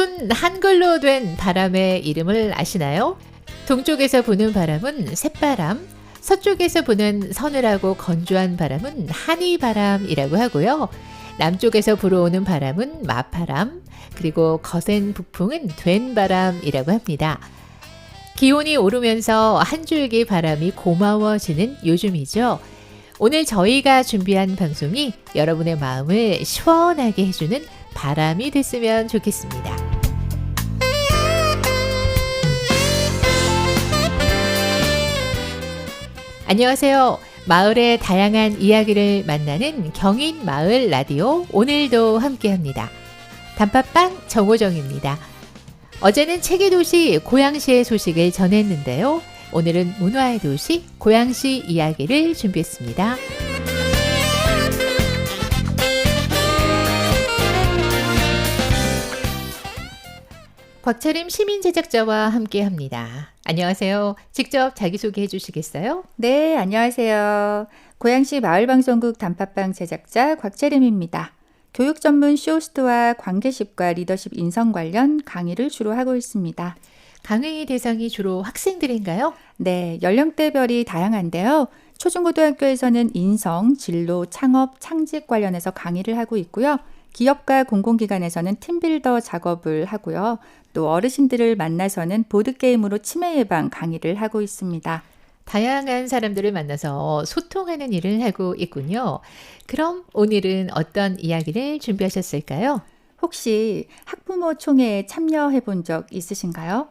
여러분, 한글로 된 바람의 이름을 아시나요? 동쪽에서 부는 바람은 쇳바람, 서쪽에서 부는 서늘하고 건조한 바람은 한이바람이라고 하고요. 남쪽에서 불어오는 바람은 마바람, 그리고 거센 북풍은 된바람이라고 합니다. 기온이 오르면서 한 줄기 바람이 고마워지는 요즘이죠. 오늘 저희가 준비한 방송이 여러분의 마음을 시원하게 해주는 바람이 됐으면 좋겠습니다. 안녕하세요. 마을의 다양한 이야기를 만나는 경인마을 라디오, 오늘도 함께합니다. 단팥빵 정호정입니다. 어제는 책의 도시 고양시의 소식을 전했는데요. 오늘은 문화의 도시 고양시 이야기를 준비했습니다. 곽철임 시민제작자와 함께합니다. 안녕하세요. 직접 자기소개해 주시겠어요? 네, 안녕하세요. 고양시 마을방송국 단팥빵 제작자 곽채림입니다. 교육 전문 쇼호스트와 관계십과 리더십 인성 관련 강의를 주로 하고 있습니다. 강의 대상이 주로 학생들인가요? 네, 연령대별이 다양한데요. 초중고등학교에서는 인성, 진로, 창업, 창직 관련해서 강의를 하고 있고요. 기업과 공공기관에서는 팀빌더 작업을 하고요. 또 어르신들을 만나서는 보드게임으로 치매 예방 강의를 하고 있습니다. 다양한 사람들을 만나서 소통하는 일을 하고 있군요. 그럼 오늘은 어떤 이야기를 준비하셨을까요? 혹시 학부모 총회에 참여해 본 적 있으신가요?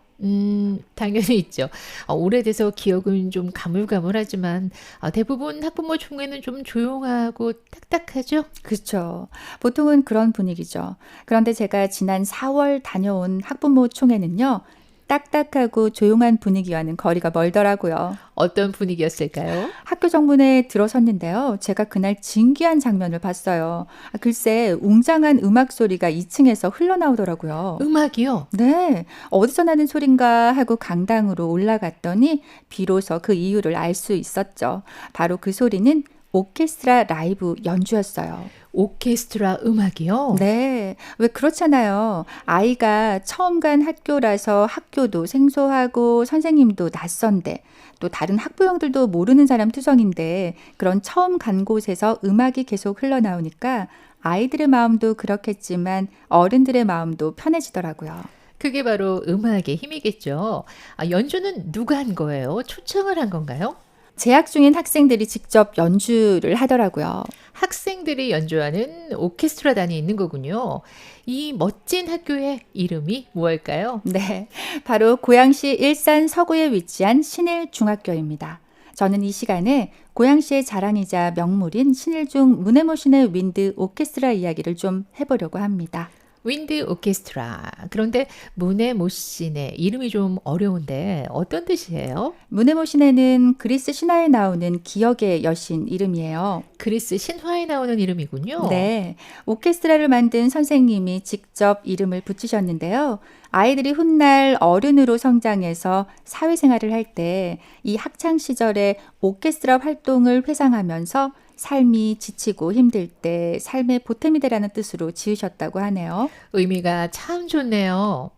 당연히 있죠. 오래돼서 기억은 좀 가물가물하지만 대부분 학부모 총회는 좀 조용하고 딱딱하죠? 그렇죠. 보통은 그런 분위기죠. 그런데 제가 지난 4월 다녀온 학부모 총회는요. 딱딱하고 조용한 분위기와는 거리가 멀더라고요. 어떤 분위기였을까요? 학교 정문에 들어섰는데요. 제가 그날 진기한 장면을 봤어요. 글쎄 웅장한 음악 소리가 2층에서 흘러나오더라고요. 음악이요? 네, 어디서 나는 소린가 하고 강당으로 올라갔더니 비로소 그 이유를 알 수 있었죠. 바로 그 소리는 오케스트라 라이브 연주였어요. 오케스트라 음악이요? 네, 왜 그렇잖아요. 아이가 처음 간 학교라서 학교도 생소하고 선생님도 낯선데 또 다른 학부형들도 모르는 사람 투성인데 그런 처음 간 곳에서 음악이 계속 흘러나오니까 아이들의 마음도 그렇겠지만 어른들의 마음도 편해지더라고요. 그게 바로 음악의 힘이겠죠. 연주는 누가 한 거예요? 초청을 한 건가요? 재학 중인 학생들이 직접 연주를 하더라고요. 학생들이 연주하는 오케스트라단이 있는 거군요. 이 멋진 학교의 이름이 무엇일까요? 네, 바로 고양시 일산 서구에 위치한 신일중학교입니다. 저는 이 시간에 고양시의 자랑이자 명물인 신일중 문해모신의 윈드 오케스트라 이야기를 좀 해보려고 합니다. 윈드 오케스트라. 그런데 문해모신의 이름이 좀 어려운데 어떤 뜻이에요? 문해모신에는 그리스 신화에 나오는 기억의 여신 이름이에요. 그리스 신화에 나오는 이름이군요. 네, 오케스트라를 만든 선생님이 직접 이름을 붙이셨는데요. 아이들이 훗날 어른으로 성장해서 사회생활을 할 때 이 학창 시절에 오케스트라 활동을 회상하면서 삶이 지치고 힘들 때 삶의 보탬이 되라는 뜻으로 지으셨다고 하네요. 의미가 참 좋네요.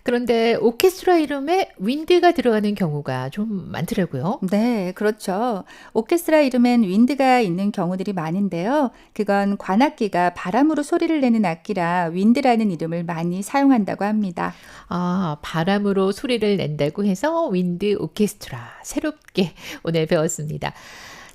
그런데 오케스트라 이름에 윈드가 들어가는 경우가 좀 많더라고요. 네, 그렇죠. 오케스트라 이름엔 윈드가 있는 경우들이 많은데요. 그건 관악기가 바람으로 소리를 내는 악기라 윈드라는 이름을 많이 사용한다고 합니다. 바람으로 소리를 낸다고 해서 윈드 오케스트라. 새롭게 오늘 배웠습니다.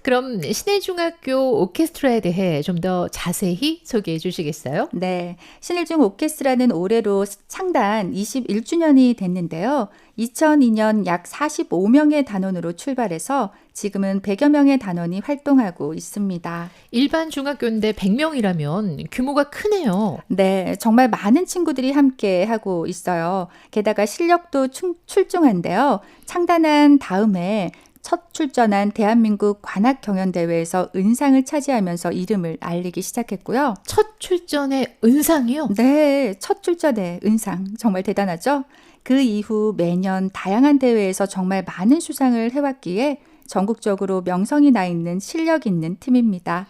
그럼 신일중학교 오케스트라에 대해 좀 더 자세히 소개해 주시겠어요? 네, 신일중 오케스트라는 올해로 창단 21주년이 됐는데요. 2002년 약 45명의 단원으로 출발해서 지금은 100여 명의 단원이 활동하고 있습니다. 일반 중학교인데 100명이라면 규모가 크네요. 네, 정말 많은 친구들이 함께 하고 있어요. 게다가 실력도 출중한데요. 창단한 다음에 첫 출전한 대한민국 관악경연대회에서 은상을 차지하면서 이름을 알리기 시작했고요. 첫 출전에 은상이요? 네, 첫 출전에 은상. 정말 대단하죠? 그 이후 매년 다양한 대회에서 정말 많은 수상을 해왔기에 전국적으로 명성이 나 있는 실력 있는 팀입니다.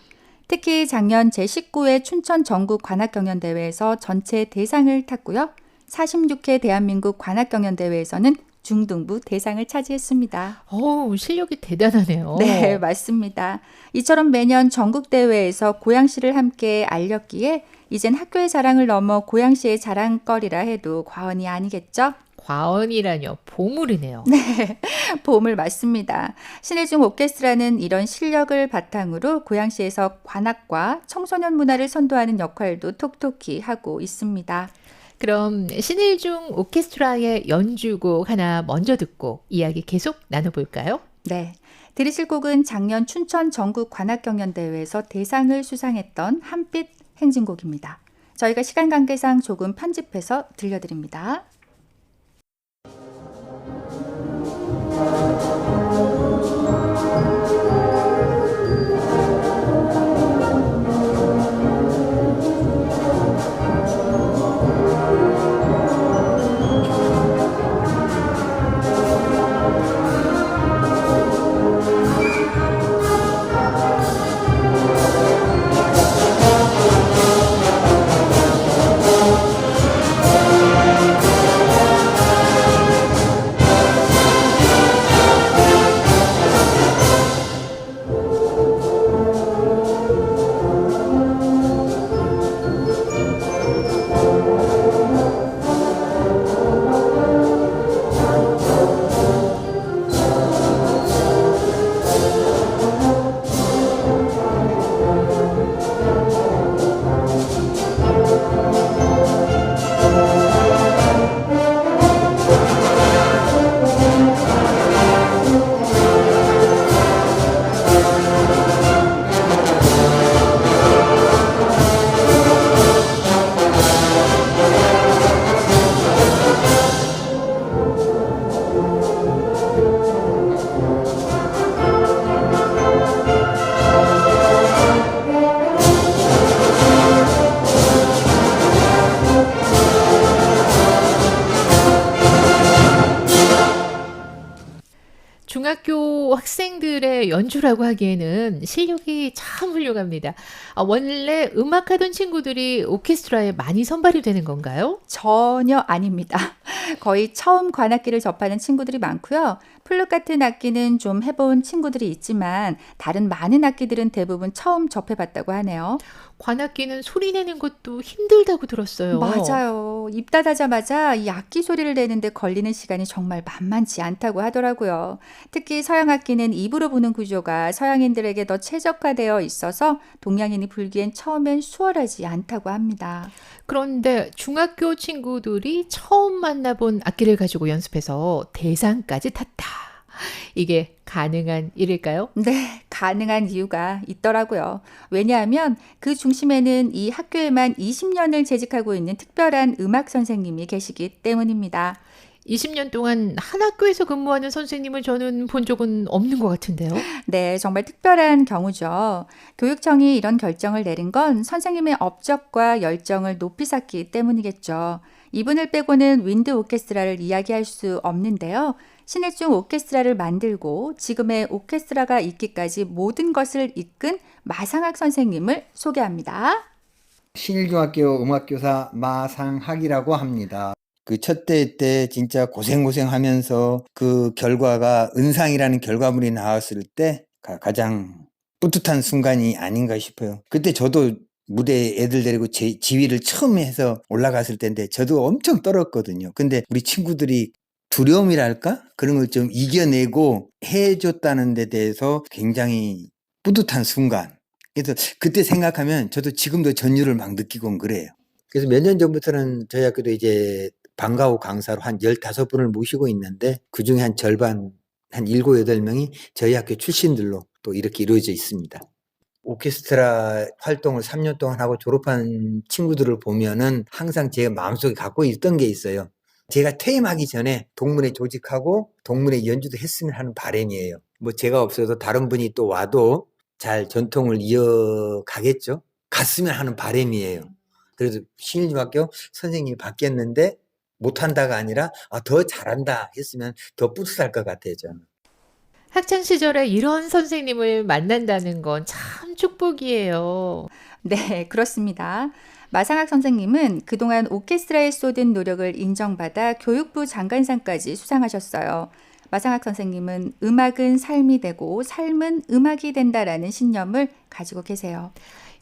특히 작년 제19회 춘천 전국 관악경연대회에서 전체 대상을 탔고요. 46회 대한민국 관악경연대회에서는 중등부 대상을 차지했습니다. 어우, 실력이 대단하네요. 네, 맞습니다. 이처럼 매년 전국대회에서 고양시를 함께 알렸기에 이젠 학교의 자랑을 넘어 고양시의 자랑거리라 해도 과언이 아니겠죠? 과언이라뇨. 보물이네요. 보물 맞습니다. 신의중 오케스트라는 이런 실력을 바탕으로 고양시에서 관악과 청소년 문화를 선도하는 역할도 톡톡히 하고 있습니다. 그럼 신일중 오케스트라의 연주곡 하나 먼저 듣고 이야기 계속 나눠볼까요? 네. 들으실 곡은 작년 춘천 전국 관악경연대회에서 대상을 수상했던 한빛 행진곡입니다. 저희가 시간 관계상 조금 편집해서 들려드립니다. 중학교 학생들의 연주라고 하기에는 실력이 참 훌륭합니다. 원래 음악하던 친구들이 오케스트라에 많이 선발이 되는 건가요? 전혀 아닙니다. 거의 처음 관악기를 접하는 친구들이 많고요. 플룻 같은 악기는 좀 해본 친구들이 있지만 다른 많은 악기들은 대부분 처음 접해봤다고 하네요. 관악기는 소리 내는 것도 힘들다고 들었어요. 맞아요. 입 닫아자마자 이 악기 소리를 내는데 걸리는 시간이 정말 만만치 않다고 하더라고요. 특히 서양 악기는 입으로 부는 구조가 서양인들에게 더 최적화되어 있어서 동양인이 불기엔 처음엔 수월하지 않다고 합니다. 그런데 중학교 친구들이 처음 만나본 악기를 가지고 연습해서 대상까지 탔다. 이게 가능한 일일까요? 네, 가능한 이유가 있더라고요. 왜냐하면 그 중심에는 이 학교에만 20년을 재직하고 있는 특별한 음악 선생님이 계시기 때문입니다. 20년 동안 한 학교에서 근무하는 선생님을 저는 본 적은 없는 것 같은데요. 네, 정말 특별한 경우죠. 교육청이 이런 결정을 내린 건 선생님의 업적과 열정을 높이 샀기 때문이겠죠. 이분을 빼고는 윈드 오케스트라를 이야기할 수 없는데요. 신일중 오케스트라를 만들고 지금의 오케스트라가 있기까지 모든 것을 이끈 마상학 선생님을 소개합니다. 신일중학교 음악교사 마상학이라고 합니다. 그 첫 대회 때 진짜 고생하면서 그 결과가 은상이라는 결과물이 나왔을 때 가장 뿌듯한 순간이 아닌가 싶어요. 그때 저도 무대에 애들 데리고 지휘를 처음 해서 올라갔을 때인데 저도 엄청 떨었거든요. 근데 우리 친구들이 두려움이랄까? 그런 걸 좀 이겨내고 해줬다는 데 대해서 굉장히 뿌듯한 순간. 그래서 그때 생각하면 저도 지금도 전율을 막 느끼곤 그래요. 그래서 몇 년 전부터는 저희 학교도 이제 방과후 강사로 한 15분을 모시고 있는데 그중에 한 절반, 한 7, 8명이 저희 학교 출신들로 또 이렇게 이루어져 있습니다. 오케스트라 활동을 3년 동안 하고 졸업한 친구들을 보면은 항상 제 마음속에 갖고 있던 게 있어요. 제가 퇴임하기 전에 동문회 조직하고 동문회 연주도 했으면 하는 바람이에요. 뭐 제가 없어도 다른 분이 또 와도 잘 전통을 이어가겠죠. 갔으면 하는 바람이에요. 그래서 신일중학교 선생님이 바뀌었는데 못한다가 아니라 더 잘한다 했으면 더 뿌듯할 것 같아요, 저는. 학창 시절에 이런 선생님을 만난다는 건 참 축복이에요. 네, 그렇습니다. 마상학 선생님은 그동안 오케스트라에 쏟은 노력을 인정받아 교육부 장관상까지 수상하셨어요. 마상학 선생님은 음악은 삶이 되고 삶은 음악이 된다라는 신념을 가지고 계세요.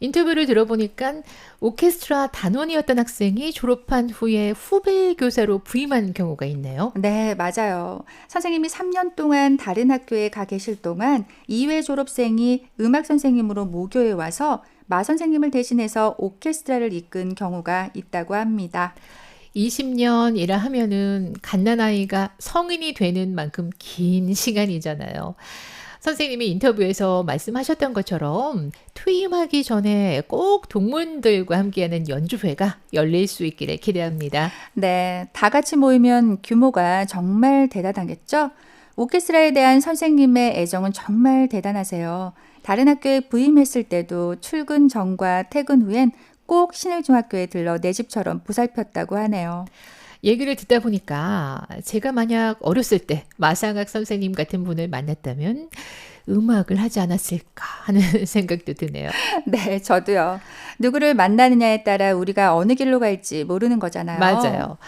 인터뷰를 들어보니까 오케스트라 단원이었던 학생이 졸업한 후에 후배 교사로 부임한 경우가 있네요. 네, 맞아요. 선생님이 3년 동안 다른 학교에 가 계실 동안 2회 졸업생이 음악 선생님으로 모교에 와서 마 선생님을 대신해서 오케스트라를 이끈 경우가 있다고 합니다. 20년 일을 하면은 갓난아이가 성인이 되는 만큼 긴 시간이잖아요. 선생님이 인터뷰에서 말씀하셨던 것처럼 퇴임하기 전에 꼭 동문들과 함께하는 연주회가 열릴 수 있기를 기대합니다. 네, 다 같이 모이면 규모가 정말 대단하겠죠? 오케스트라에 대한 선생님의 애정은 정말 대단하세요. 다른 학교에 부임했을 때도 출근 전과 퇴근 후엔 꼭 신일중학교에 들러 내 집처럼 보살폈다고 하네요. 얘기를 듣다 보니까 제가 만약 어렸을 때 마상학 선생님 같은 분을 만났다면 음악을 하지 않았을까 하는 생각도 드네요. 네, 저도요. 누구를 만나느냐에 따라 우리가 어느 길로 갈지 모르는 거잖아요. 맞아요.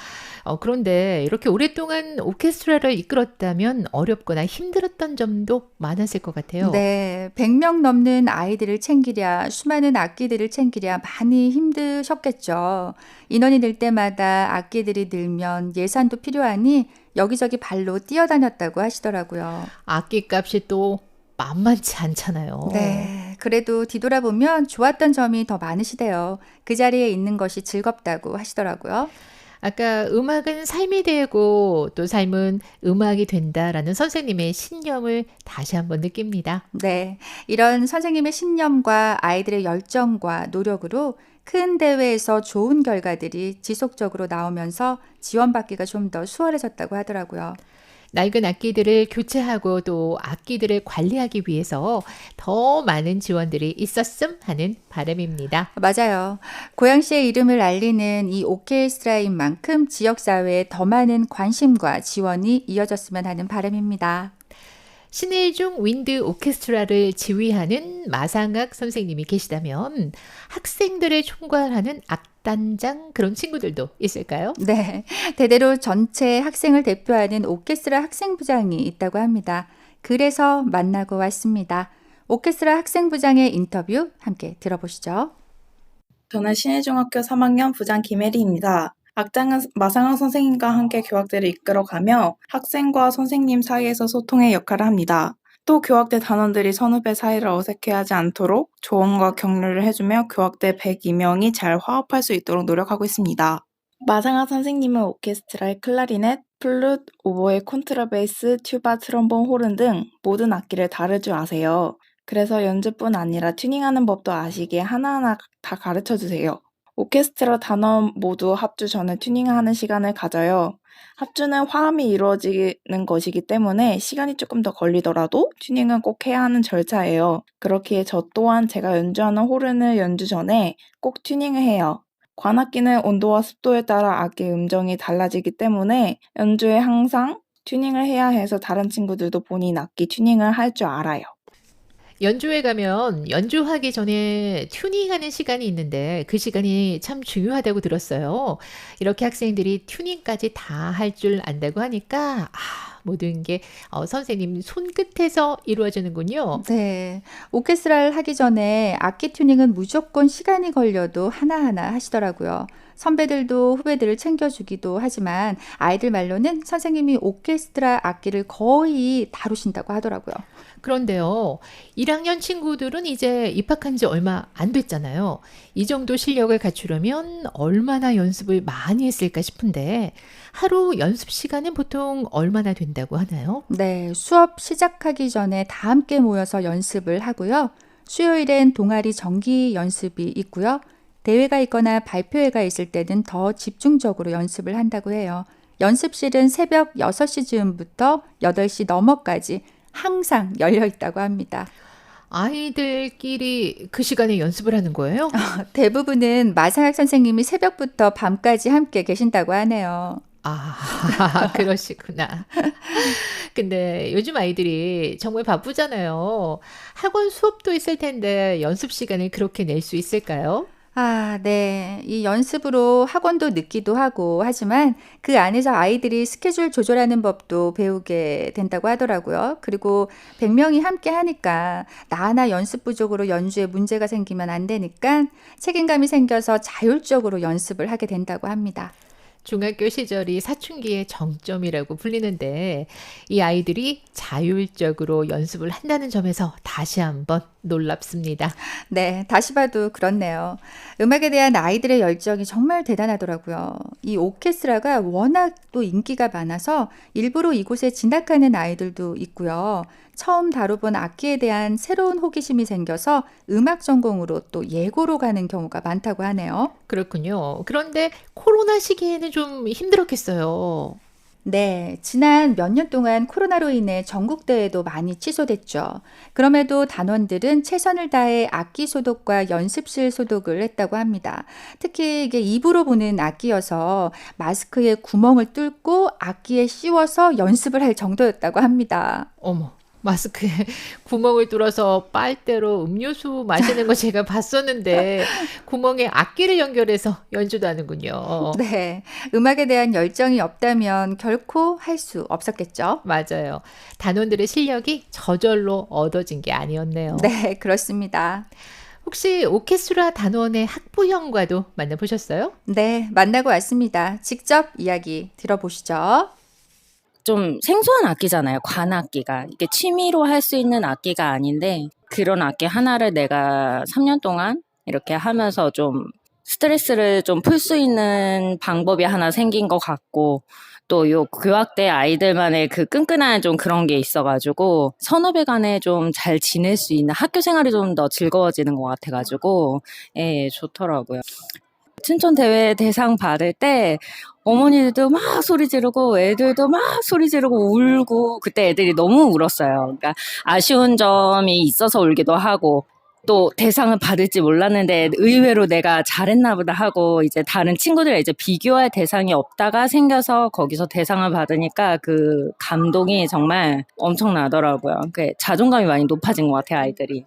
그런데 이렇게 오랫동안 오케스트라를 이끌었다면 어렵거나 힘들었던 점도 많았을 것 같아요. 네, 100명 넘는 아이들을 챙기랴, 수많은 악기들을 챙기랴 많이 힘드셨겠죠. 인원이 늘 때마다 악기들이 늘면 예산도 필요하니 여기저기 발로 뛰어다녔다고 하시더라고요. 악기 값이 또 만만치 않잖아요. 네, 그래도 뒤돌아보면 좋았던 점이 더 많으시대요. 그 자리에 있는 것이 즐겁다고 하시더라고요. 아까 음악은 삶이 되고 또 삶은 음악이 된다라는 선생님의 신념을 다시 한번 느낍니다. 네, 이런 선생님의 신념과 아이들의 열정과 노력으로 큰 대회에서 좋은 결과들이 지속적으로 나오면서 지원받기가 좀 더 수월해졌다고 하더라고요. 낡은 악기들을 교체하고 또 악기들을 관리하기 위해서 더 많은 지원들이 있었음 하는 바람입니다. 맞아요. 고양시의 이름을 알리는 이 오케스트라인 만큼 지역사회에 더 많은 관심과 지원이 이어졌으면 하는 바람입니다. 신일중 윈드 오케스트라를 지휘하는 마상학 선생님이 계시다면 학생들을 총괄하는 악단장 그런 친구들도 있을까요? 네, 대대로 전체 학생을 대표하는 오케스트라 학생부장이 있다고 합니다. 그래서 만나고 왔습니다. 오케스트라 학생부장의 인터뷰 함께 들어보시죠. 저는 신일중학교 3학년 부장 김혜리입니다. 악장은 마상학 선생님과 함께 교학대를 이끌어가며 학생과 선생님 사이에서 소통의 역할을 합니다. 또 교학대 단원들이 선후배 사이를 어색해하지 않도록 조언과 격려를 해주며 교학대 102명이 잘 화합할 수 있도록 노력하고 있습니다. 마상학 선생님은 오케스트라의 클라리넷, 플룻, 오보에 콘트라베이스, 튜바, 트럼본, 호른 등 모든 악기를 다룰 줄 아세요. 그래서 연주뿐 아니라 튜닝하는 법도 아시기에 하나하나 다 가르쳐주세요. 오케스트라 단원 모두 합주 전에 튜닝하는 시간을 가져요. 합주는 화음이 이루어지는 것이기 때문에 시간이 조금 더 걸리더라도 튜닝은 꼭 해야 하는 절차예요. 그렇기에 저 또한 제가 연주하는 호른을 연주 전에 꼭 튜닝을 해요. 관악기는 온도와 습도에 따라 악기 음정이 달라지기 때문에 연주에 항상 튜닝을 해야 해서 다른 친구들도 본인 악기 튜닝을 할 줄 알아요. 연주회 가면 연주하기 전에 튜닝하는 시간이 있는데 그 시간이 참 중요하다고 들었어요. 이렇게 학생들이 튜닝까지 다 할 줄 안다고 하니까 모든 게 선생님 손끝에서 이루어지는군요. 네, 오케스트라를 하기 전에 악기 튜닝은 무조건 시간이 걸려도 하나하나 하시더라고요. 선배들도 후배들을 챙겨주기도 하지만 아이들 말로는 선생님이 오케스트라 악기를 거의 다루신다고 하더라고요. 그런데요, 1학년 친구들은 이제 입학한 지 얼마 안 됐잖아요. 이 정도 실력을 갖추려면 얼마나 연습을 많이 했을까 싶은데 하루 연습 시간은 보통 얼마나 된다고 하나요? 네, 수업 시작하기 전에 다 함께 모여서 연습을 하고요. 수요일엔 동아리 정기 연습이 있고요. 대회가 있거나 발표회가 있을 때는 더 집중적으로 연습을 한다고 해요. 연습실은 새벽 6시쯤부터 8시 넘어까지 항상 열려 있다고 합니다. 아이들끼리 그 시간에 연습을 하는 거예요? 대부분은 마상학 선생님이 새벽부터 밤까지 함께 계신다고 하네요. 그러시구나. 근데 요즘 아이들이 정말 바쁘잖아요. 학원 수업도 있을 텐데 연습 시간을 그렇게 낼 수 있을까요? 아, 네. 이 연습으로 학원도 늦기도 하고 하지만 그 안에서 아이들이 스케줄 조절하는 법도 배우게 된다고 하더라고요. 그리고 100명이 함께 하니까 나 하나 연습 부족으로 연주에 문제가 생기면 안 되니까 책임감이 생겨서 자율적으로 연습을 하게 된다고 합니다. 중학교 시절이 사춘기의 정점이라고 불리는데 이 아이들이 자율적으로 연습을 한다는 점에서 다시 한번 놀랍습니다. 네, 다시 봐도 그렇네요. 음악에 대한 아이들의 열정이 정말 대단하더라고요. 이 오케스트라가 워낙 또 인기가 많아서 일부러 이곳에 진학하는 아이들도 있고요. 처음 다뤄본 악기에 대한 새로운 호기심이 생겨서 음악 전공으로 또 예고로 가는 경우가 많다고 하네요. 그렇군요. 그런데 코로나 시기에는 좀 힘들었겠어요. 네, 지난 몇 년 동안 코로나로 인해 전국 대회도 많이 취소됐죠. 그럼에도 단원들은 최선을 다해 악기 소독과 연습실 소독을 했다고 합니다. 특히 이게 입으로 부는 악기여서 마스크에 구멍을 뚫고 악기에 씌워서 연습을 할 정도였다고 합니다. 어머, 마스크에 구멍을 뚫어서 빨대로 음료수 마시는 거 제가 봤었는데 구멍에 악기를 연결해서 연주도 하는군요. 네, 음악에 대한 열정이 없다면 결코 할 수 없었겠죠. 맞아요. 단원들의 실력이 저절로 얻어진 게 아니었네요. 네, 그렇습니다. 혹시 오케스트라 단원의 학부형과도 만나보셨어요? 네, 만나고 왔습니다. 직접 이야기 들어보시죠. 좀 생소한 악기잖아요. 관악기가. 이게 취미로 할 수 있는 악기가 아닌데 그런 악기 하나를 내가 3년 동안 이렇게 하면서 좀 스트레스를 좀 풀 수 있는 방법이 하나 생긴 것 같고 또 요 교학대 아이들만의 그 끈끈한 좀 그런 게 있어가지고 선후배 간에 좀 잘 지낼 수 있는 학교 생활이 좀 더 즐거워지는 것 같아가지고 예, 좋더라고요. 춘천 대회 대상 받을 때 어머니들도 막 소리 지르고 애들도 막 소리 지르고 울고 그때 애들이 너무 울었어요. 그러니까 아쉬운 점이 있어서 울기도 하고 또 대상을 받을지 몰랐는데 의외로 내가 잘했나 보다 하고 이제 다른 친구들 이제 비교할 대상이 없다가 생겨서 거기서 대상을 받으니까 그 감동이 정말 엄청나더라고요. 그 자존감이 많이 높아진 것 같아요, 아이들이.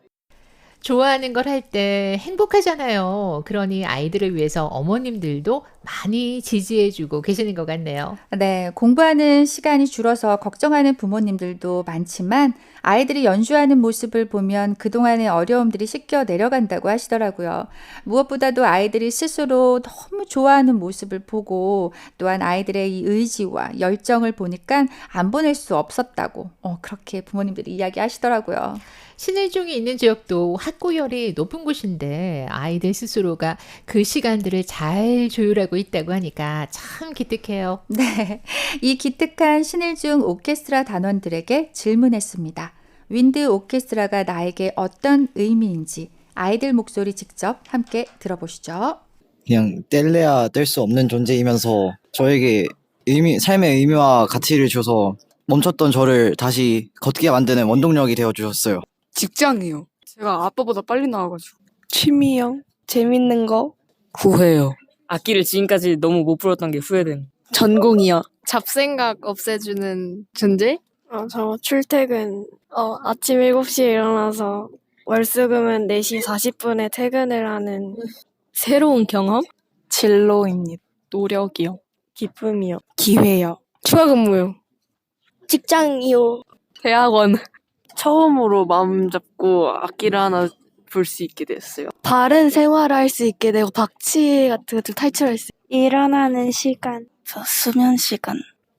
좋아하는 걸 할 때 행복하잖아요. 그러니 아이들을 위해서 어머님들도 많이 지지해주고 계시는 것 같네요. 네, 공부하는 시간이 줄어서 걱정하는 부모님들도 많지만 아이들이 연주하는 모습을 보면 그동안의 어려움들이 씻겨 내려간다고 하시더라고요. 무엇보다도 아이들이 스스로 너무 좋아하는 모습을 보고 또한 아이들의 이 의지와 열정을 보니까 안 보낼 수 없었다고 그렇게 부모님들이 이야기하시더라고요. 신일중이 있는 지역도 학구열이 높은 곳인데 아이들 스스로가 그 시간들을 잘 조율하고 있다고 하니까 참 기특해요. 네, 이 기특한 신일중 오케스트라 단원들에게 질문했습니다. 윈드 오케스트라가 나에게 어떤 의미인지 아이들 목소리 직접 함께 들어보시죠. 그냥 뗄래야 뗄 수 없는 존재이면서 저에게 삶의 의미와 가치를 줘서 멈췄던 저를 다시 걷게 만드는 원동력이 되어 주셨어요. 직장이요. 제가 아빠보다 빨리 나와가지고. 취미요. 재밌는 거. 후회요. 악기를 지금까지 너무 못 불었던 게 후회됨. 전공이요. 잡생각 없애주는 존재? 저 출퇴근. 아침 7시에 일어나서 월수금은 4시 40분에 퇴근을 하는 새로운 경험? 진로입니다. 노력이요. 기쁨이요. 기회요. 추가 근무요. 직장이요. 대학원. 처음으로 마음 잡고 악기를 하나 불 수 있게 됐어요. 바른 생활을 할 수 있게 되고 박치 같은 것들 탈출할 수 있게. 일어나는 시간. 수면 시간.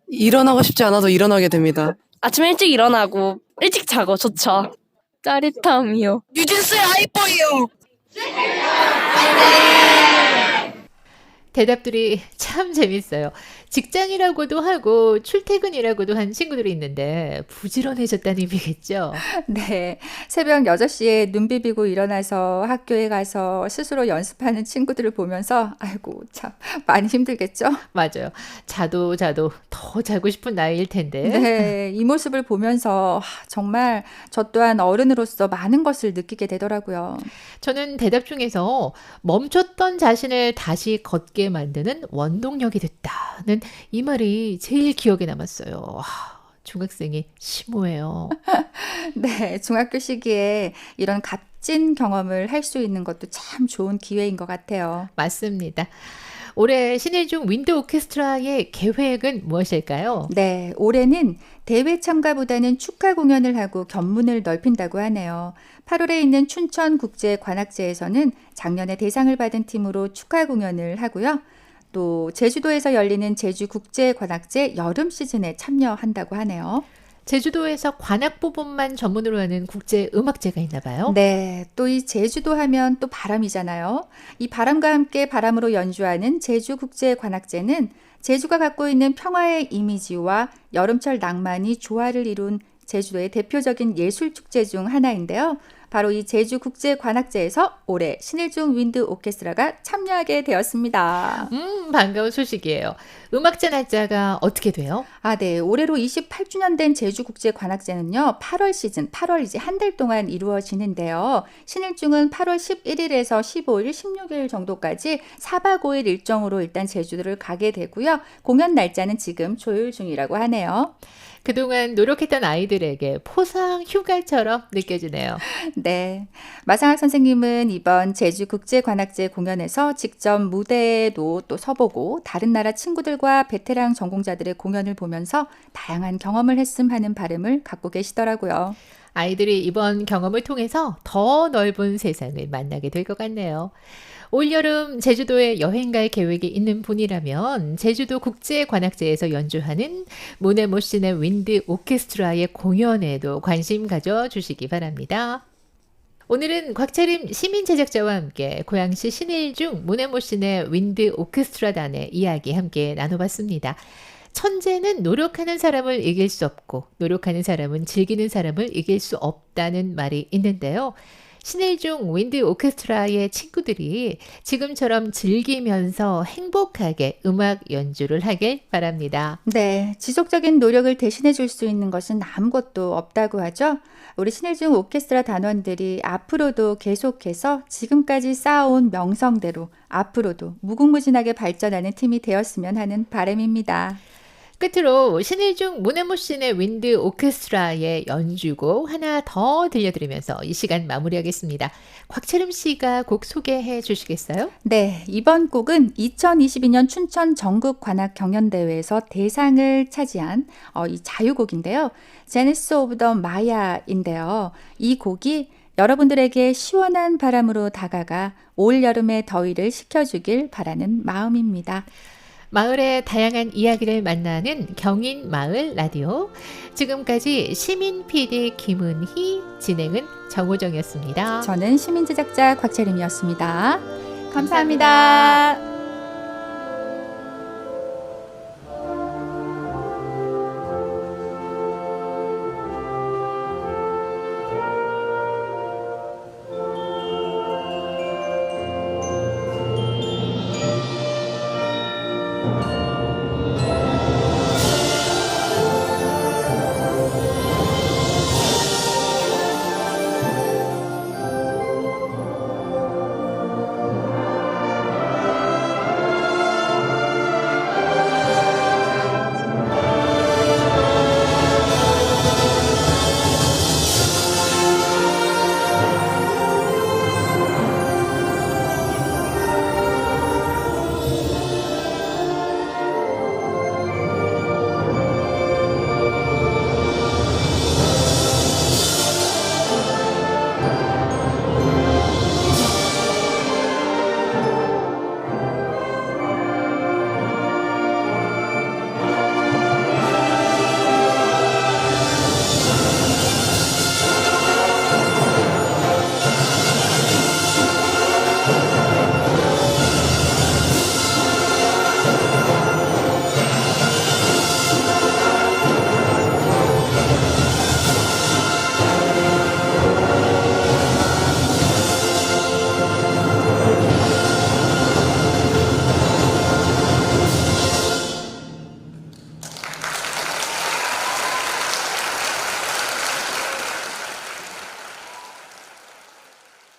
일어나고 싶지 않아도 일어나게 됩니다. 아침 일찍 일어나고 일찍 자고 좋죠. 짜릿함이요. 뉴진스의 아이보이요. 대답들이 참 재밌어요. 직장이라고도 하고 출퇴근이라고도 한 친구들이 있는데 부지런해졌다는 의미겠죠. 네, 새벽 6시에 눈 비비고 일어나서 학교에 가서 스스로 연습하는 친구들을 보면서 아이고 참 많이 힘들겠죠? 맞아요. 자도 더 자고 싶은 나이일 텐데. 네, 이 모습을 보면서 정말 저 또한 어른으로서 많은 것을 느끼게 되더라고요. 저는 대답 중에서 멈췄던 자신을 다시 걷게 만드는 원동력이 됐다는 이 말이 제일 기억에 남았어요. 중학생이 심오해요. 네, 중학교 시기에 이런 값진 경험을 할 수 있는 것도 참 좋은 기회인 것 같아요. 맞습니다. 올해 신일중 윈드 오케스트라의 계획은 무엇일까요? 네, 올해는 대회 참가보다는 축하 공연을 하고 견문을 넓힌다고 하네요. 8월에 있는 춘천국제관악제에서는 작년에 대상을 받은 팀으로 축하 공연을 하고요. 또 제주도에서 열리는 제주국제관악제 여름 시즌에 참여한다고 하네요. 제주도에서 관악 부분만 전문으로 하는 국제 음악제가 있나 봐요. 네, 또 이 제주도 하면 또 바람이잖아요. 이 바람과 함께 바람으로 연주하는 제주국제관악제는 제주가 갖고 있는 평화의 이미지와 여름철 낭만이 조화를 이룬 제주도의 대표적인 예술축제 중 하나인데요. 바로 이 제주국제관악제에서 올해 신일중 윈드 오케스트라가 참여하게 되었습니다. 반가운 소식이에요. 음악제 날짜가 어떻게 돼요? 아, 네. 올해로 28주년 된 제주국제관악제는요, 8월 시즌, 8월 이제 한 달 동안 이루어지는데요. 신일중은 8월 11일에서 15일, 16일 정도까지 4박 5일 일정으로 일단 제주도를 가게 되고요. 공연 날짜는 지금 조율 중이라고 하네요. 그동안 노력했던 아이들에게 포상 휴가처럼 느껴지네요. 네. 마상학 선생님은 이번 제주국제관악제 공연에서 직접 무대에도 또 서보고 다른 나라 친구들과 베테랑 전공자들의 공연을 보면서 다양한 경험을 했음 하는 바람을 갖고 계시더라고요. 아이들이 이번 경험을 통해서 더 넓은 세상을 만나게 될 것 같네요. 올여름 제주도에 여행 갈 계획이 있는 분이라면 제주도 국제관악제에서 연주하는 모네모신의 윈드 오케스트라의 공연에도 관심 가져주시기 바랍니다. 오늘은 곽채림 시민제작자와 함께 고양시 신일중 모네모신의 윈드 오케스트라단의 이야기 함께 나눠봤습니다. 천재는 노력하는 사람을 이길 수 없고 노력하는 사람은 즐기는 사람을 이길 수 없다는 말이 있는데요. 신일중 윈드 오케스트라의 친구들이 지금처럼 즐기면서 행복하게 음악 연주를 하길 바랍니다. 네, 지속적인 노력을 대신해 줄 수 있는 것은 아무것도 없다고 하죠. 우리 신일중 오케스트라 단원들이 앞으로도 계속해서 지금까지 쌓아온 명성대로 앞으로도 무궁무진하게 발전하는 팀이 되었으면 하는 바람입니다. 끝으로 신일중 모네모신의 윈드 오케스트라의 연주곡 하나 더 들려드리면서 이 시간 마무리하겠습니다. 곽채림 씨가 곡 소개해 주시겠어요? 네, 이번 곡은 2022년 춘천 전국 관악 경연대회에서 대상을 차지한 이 자유곡인데요. 제네시스 오브 더 마야인데요. 이 곡이 여러분들에게 시원한 바람으로 다가가 올 여름의 더위를 식혀주길 바라는 마음입니다. 마을의 다양한 이야기를 만나는 경인마을 라디오. 지금까지 시민 PD 김은희, 진행은 정호정이었습니다. 저는 시민제작자 곽채림이었습니다. 감사합니다.